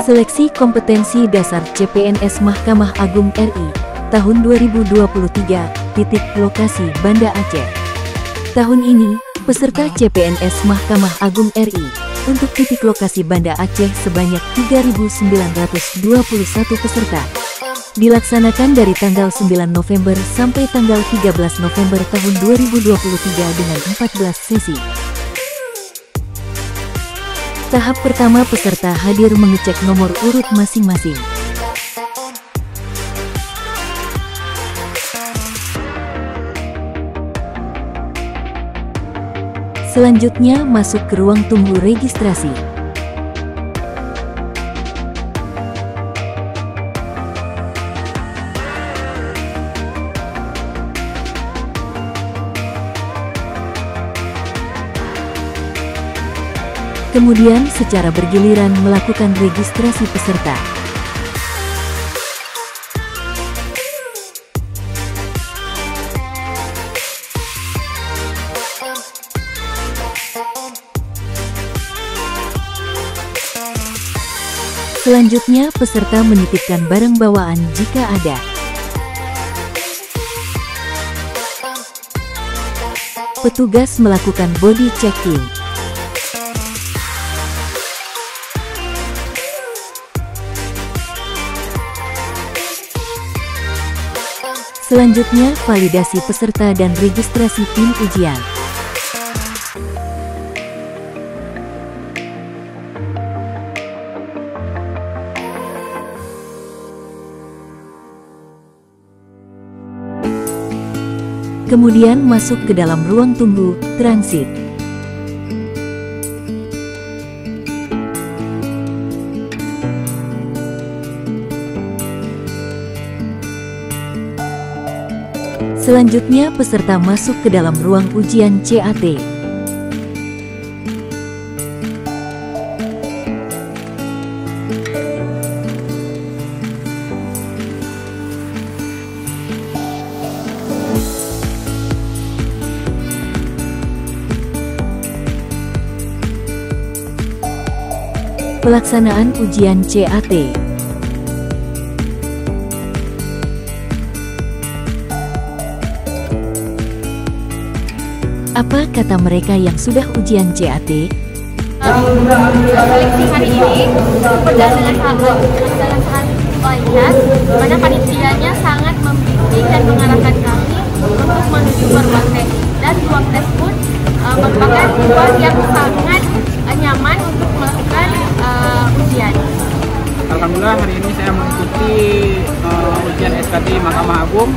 Seleksi kompetensi dasar CPNS Mahkamah Agung RI tahun 2023, titik lokasi Banda Aceh. Tahun ini, peserta CPNS Mahkamah Agung RI untuk titik lokasi Banda Aceh sebanyak 3.921 peserta. Dilaksanakan dari tanggal 9 November sampai tanggal 13 November tahun 2023 dengan 14 sesi. Tahap pertama, peserta hadir mengecek nomor urut masing-masing. Selanjutnya masuk ke ruang tunggu registrasi. Kemudian secara bergiliran melakukan registrasi peserta. Selanjutnya peserta menitipkan barang bawaan jika ada. Petugas melakukan body checking. Selanjutnya, validasi peserta dan registrasi tim ujian. Kemudian masuk ke dalam ruang tunggu, transit. Selanjutnya peserta masuk ke dalam ruang ujian CAT. Pelaksanaan ujian CAT. Apa kata mereka yang sudah ujian CAT? Seleksi hari ini berjalan dengan sangat lancar, di mana panitianya sangat membimbing dan mengarahkan kami untuk menuju ke ruang tes. Dan ruang tes pun merupakan ruang yang sangat nyaman untuk melakukan ujian. Alhamdulillah hari ini saya mengikuti ujian SKT Mahkamah Agung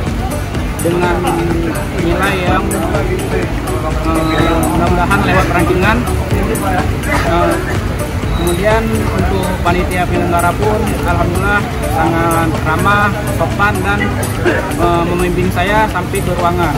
dengan nilai yang mudah-mudahan lewat rankingan. Kemudian untuk panitia penyelenggara pun alhamdulillah sangat ramah, sopan dan membimbing saya sampai ke ruangan.